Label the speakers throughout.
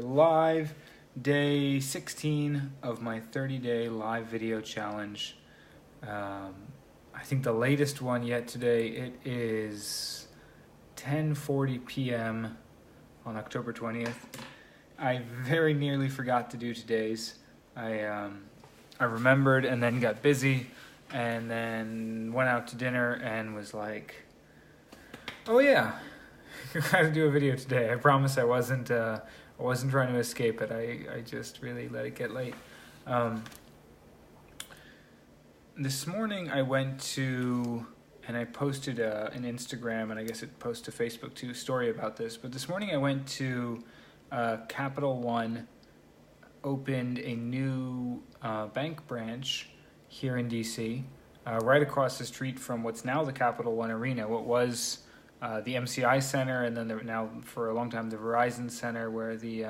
Speaker 1: live, day 16 of my 30-day live video challenge. I think the latest one yet today, it is 10:40 p.m. on October 20th. I very nearly forgot to do today's. I remembered and then got busy and then went out to dinner and was like, oh yeah, I gotta do a video today. I promise I wasn't trying to escape it. I just really let it get late. This morning I went to, and I posted an Instagram, and I guess it posts to Facebook too, story about this. But this morning I went to Capital One, opened a new bank branch here in DC, right across the street from what's now the Capital One Arena, what was the MCI Center, and then now for a long time the Verizon Center, where the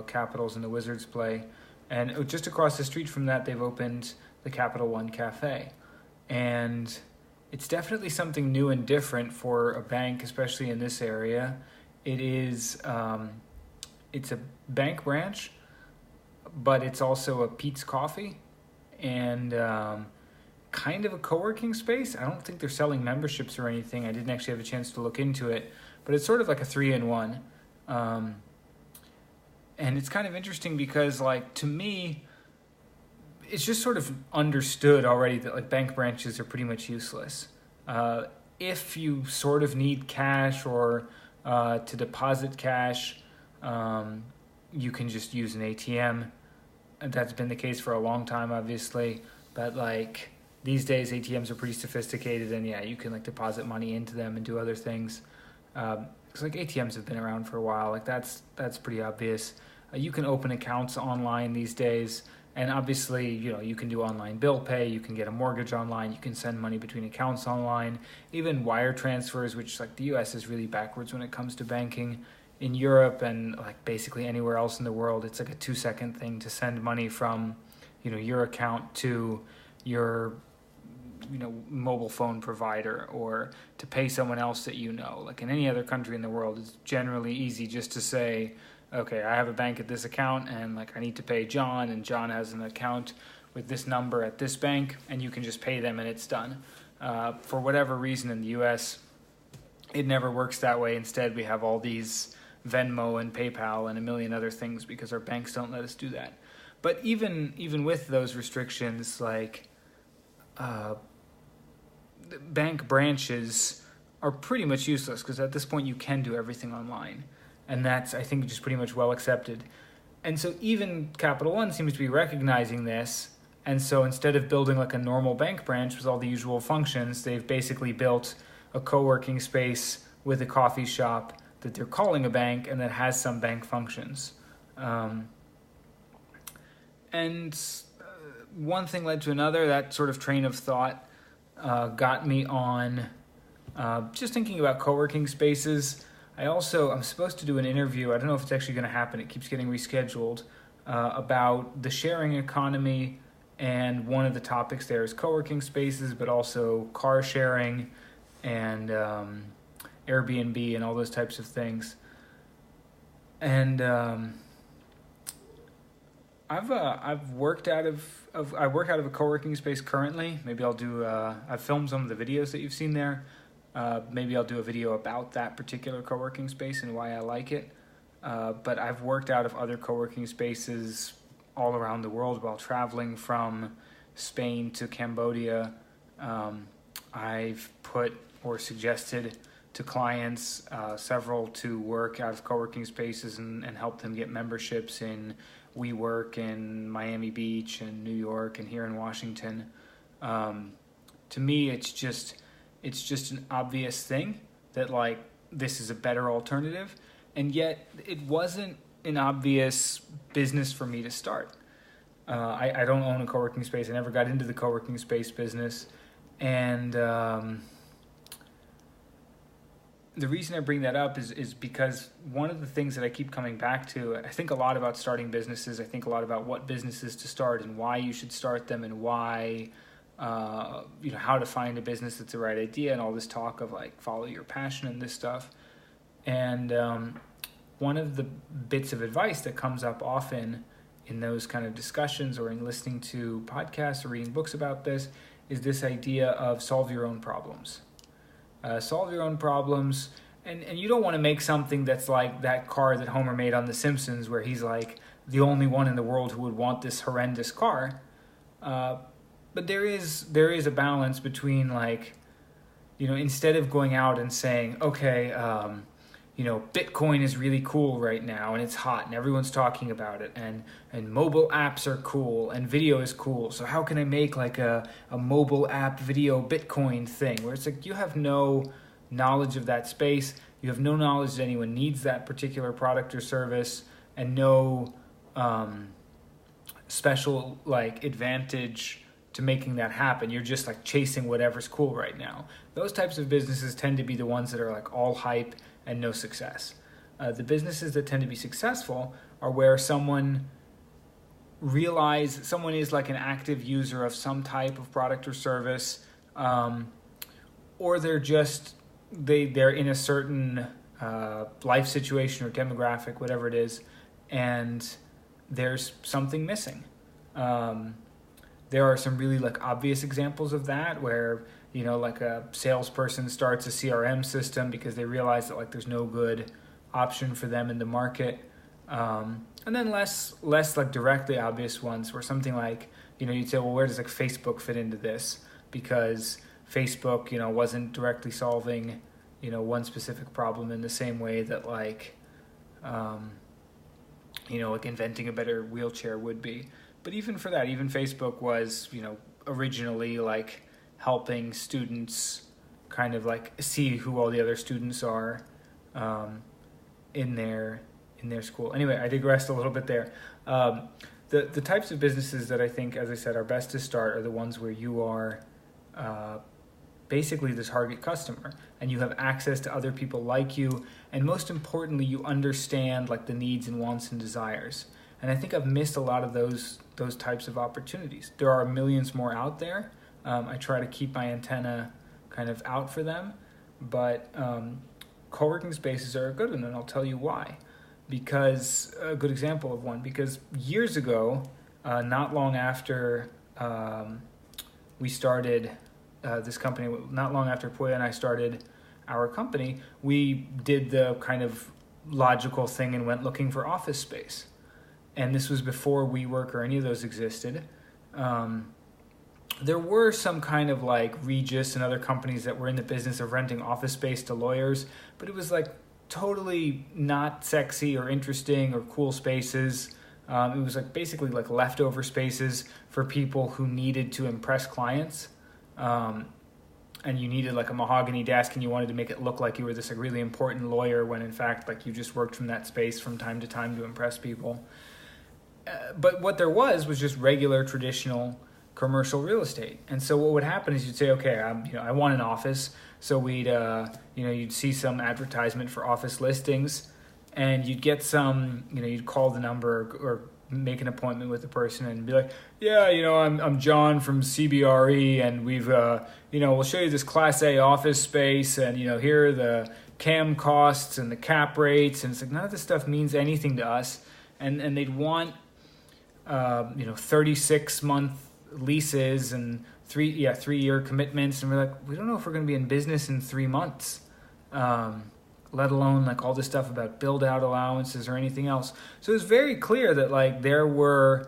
Speaker 1: Capitals and the Wizards play. And just across the street from that, they've opened the Capital One Cafe. And it's definitely something new and different for a bank, especially in this area. It is, it's a bank branch, but it's also a Peet's Coffee and kind of a co-working space. I don't think they're selling memberships or anything. I didn't actually have a chance to look into it, but it's sort of like a 3-in-1. And it's kind of interesting because, like, to me, it's just sort of understood already that like bank branches are pretty much useless. If you sort of need cash or to deposit cash, you can just use an ATM. That's been the case for a long time, obviously. But like these days, ATMs are pretty sophisticated, and yeah, you can like deposit money into them and do other things. Because like ATMs have been around for a while. Like that's pretty obvious. You can open accounts online these days. And obviously, you can do online bill pay, you can get a mortgage online, you can send money between accounts online, even wire transfers, which like the US is really backwards when it comes to banking. In Europe and like basically anywhere else in the world, it's like a 2-second thing to send money from, your account to your, mobile phone provider, or to pay someone else that Like in any other country in the world, it's generally easy just to say, okay, I have a bank at this account, and like I need to pay John, and John has an account with this number at this bank, and you can just pay them and it's done. For whatever reason in the US, it never works that way. Instead, we have all these Venmo and PayPal and a million other things because our banks don't let us do that. But even with those restrictions, like bank branches are pretty much useless because at this point you can do everything online. And that's, I think, just pretty much well accepted. And so even Capital One seems to be recognizing this. And so instead of building like a normal bank branch with all the usual functions, they've basically built a co-working space with a coffee shop that they're calling a bank and that has some bank functions. And one thing led to another. That sort of train of thought got me on just thinking about co-working spaces. I'm supposed to do an interview, I don't know if it's actually going to happen, it keeps getting rescheduled, about the sharing economy, and one of the topics there is co-working spaces, but also car sharing and Airbnb and all those types of things. And I've worked out of I work out of a co-working space currently. Maybe I'll do I've filmed some of the videos that you've seen there. Maybe I'll do a video about that particular co-working space and why I like it. But I've worked out of other co-working spaces all around the world while traveling from Spain to Cambodia. I've put or suggested to clients several to work out of co-working spaces and help them get memberships in WeWork in Miami Beach and New York and here in Washington. To me, it's just an obvious thing that like this is a better alternative, and yet it wasn't an obvious business for me to start. I don't own a co-working space. I never got into the co-working space business, and the reason I bring that up is because one of the things that I keep coming back to, I think a lot about starting businesses. I think a lot about what businesses to start and why you should start them and why how to find a business that's the right idea and all this talk of like follow your passion and this stuff. And one of the bits of advice that comes up often in those kind of discussions or in listening to podcasts or reading books about this is this idea of solve your own problems. Solve your own problems. And you don't want to make something that's like that car that Homer made on The Simpsons, where he's like the only one in the world who would want this horrendous car. But there is a balance between, like, instead of going out and saying, okay, Bitcoin is really cool right now and it's hot and everyone's talking about it, and mobile apps are cool and video is cool. So how can I make like a mobile app video Bitcoin thing, where it's like you have no knowledge of that space, you have no knowledge that anyone needs that particular product or service, and no special like advantage to making that happen. You're just like chasing whatever's cool right now. Those types of businesses tend to be the ones that are like all hype and no success. The businesses that tend to be successful are where someone is like an active user of some type of product or service, or they're in a certain life situation or demographic, whatever it is, and there's something missing. There are some really like obvious examples of that where, like a salesperson starts a CRM system because they realize that like there's no good option for them in the market. And then less like directly obvious ones where something like, you'd say, well, where does like Facebook fit into this? Because Facebook, wasn't directly solving, one specific problem in the same way that like, like inventing a better wheelchair would be. But even for that, even Facebook was, originally like helping students kind of like see who all the other students are in their school. Anyway, I digressed a little bit there. The types of businesses that I think, as I said, are best to start are the ones where you are basically the target customer and you have access to other people like you, and most importantly, you understand like the needs and wants and desires. And I think I've missed a lot of those types of opportunities. There are millions more out there. I try to keep my antenna kind of out for them, but co-working spaces are a good one, and I'll tell you why. Because a good example of one, because years ago, not long after we started this company, not long after Puya and I started our company, we did the kind of logical thing and went looking for office space. And this was before WeWork or any of those existed. There were some kind of like Regus and other companies that were in the business of renting office space to lawyers, but it was like totally not sexy or interesting or cool spaces. It was like basically like leftover spaces for people who needed to impress clients. And you needed like a mahogany desk and you wanted to make it look like you were this like really important lawyer when in fact like you just worked from that space from time to time to impress people. But what there was just regular traditional commercial real estate. And so what would happen is you'd say, okay, I want an office. So we'd, you'd see some advertisement for office listings, and you'd get some, you'd call the number or make an appointment with the person and be like, yeah, I'm John from CBRE, and we've, we'll show you this Class A office space, and here are the CAM costs and the cap rates, and it's like none of this stuff means anything to us, and they'd want 36-month leases and 3-year commitments, and we're like, we don't know if we're going to be in business in 3 months, let alone like all this stuff about build out allowances or anything else. So it was very clear that like there was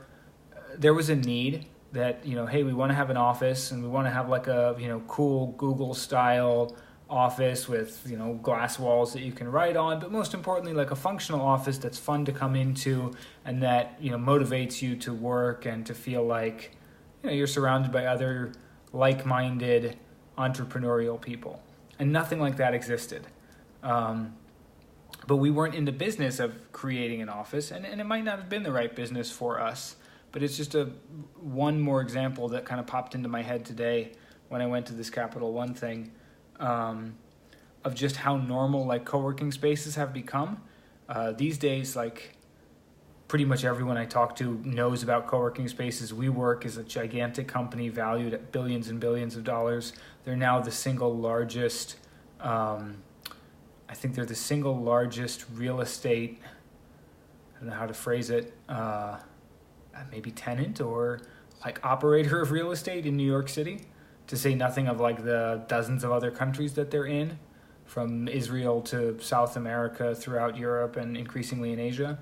Speaker 1: a need that, hey, we want to have an office and we want to have like a, cool Google style office with, glass walls that you can write on, but most importantly, like a functional office that's fun to come into and that, motivates you to work and to feel like, you're surrounded by other like-minded entrepreneurial people. And nothing like that existed. But we weren't in the business of creating an office, and it might not have been the right business for us, but it's just one more example that kind of popped into my head today when I went to this Capital One thing, of just how normal like co-working spaces have become. These days, like pretty much everyone I talk to knows about co-working spaces. WeWork is a gigantic company valued at billions and billions of dollars. They're now the single largest I think they're the single largest real estate, I don't know how to phrase it, maybe tenant or like operator of real estate in New York City, to say nothing of like the dozens of other countries that they're in, from Israel to South America, throughout Europe, and increasingly in Asia.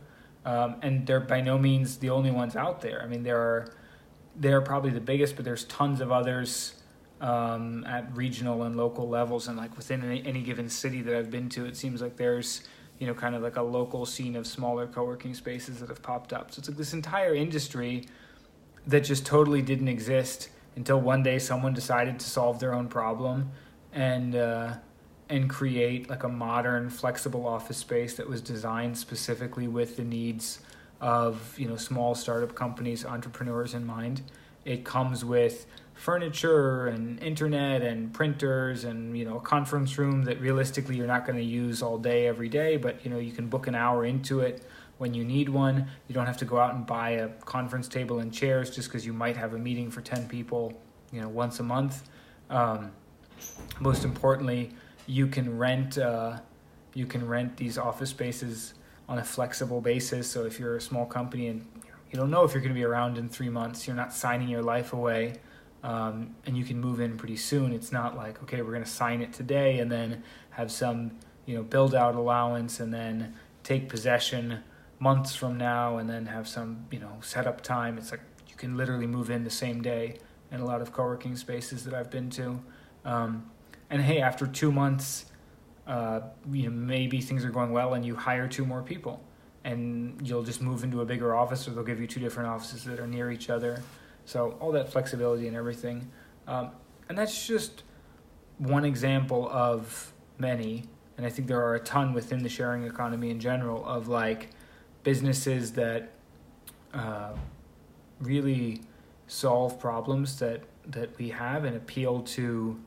Speaker 1: And they're by no means the only ones out there. I mean, they're probably the biggest, but there's tons of others at regional and local levels. And like within any given city that I've been to, it seems like there's, kind of like a local scene of smaller co-working spaces that have popped up. So it's like this entire industry that just totally didn't exist until one day someone decided to solve their own problem and create like a modern, flexible office space that was designed specifically with the needs of small startup companies, entrepreneurs in mind. It comes with furniture and internet and printers and a conference room that realistically you're not going to use all day every day, but you can book an hour into it when you need one. You don't have to go out and buy a conference table and chairs just because you might have a meeting for 10 people once a month. Most importantly, you can rent these office spaces on a flexible basis. So if you're a small company and you don't know if you're going to be around in 3 months, you're not signing your life away, and you can move in pretty soon. It's not like, okay, we're going to sign it today and then have some build out allowance and then take possession months from now and then have some setup time. It's like you can literally move in the same day in a lot of co-working spaces that I've been to. And hey, after 2 months, maybe things are going well and you hire 2 more people and you'll just move into a bigger office, or they'll give you 2 different offices that are near each other. So all that flexibility and everything. And that's just one example of many. And I think there are a ton within the sharing economy in general of like businesses that really solve problems that we have and appeal to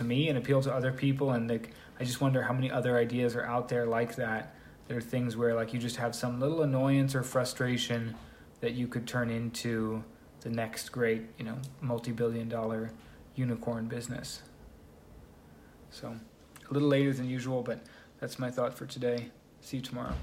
Speaker 1: me and appeal to other people. And I just wonder how many other ideas are out there like that. There are things where like you just have some little annoyance or frustration that you could turn into the next great, multi-billion-dollar unicorn business. So a little later than usual, but that's my thought for today. See you tomorrow.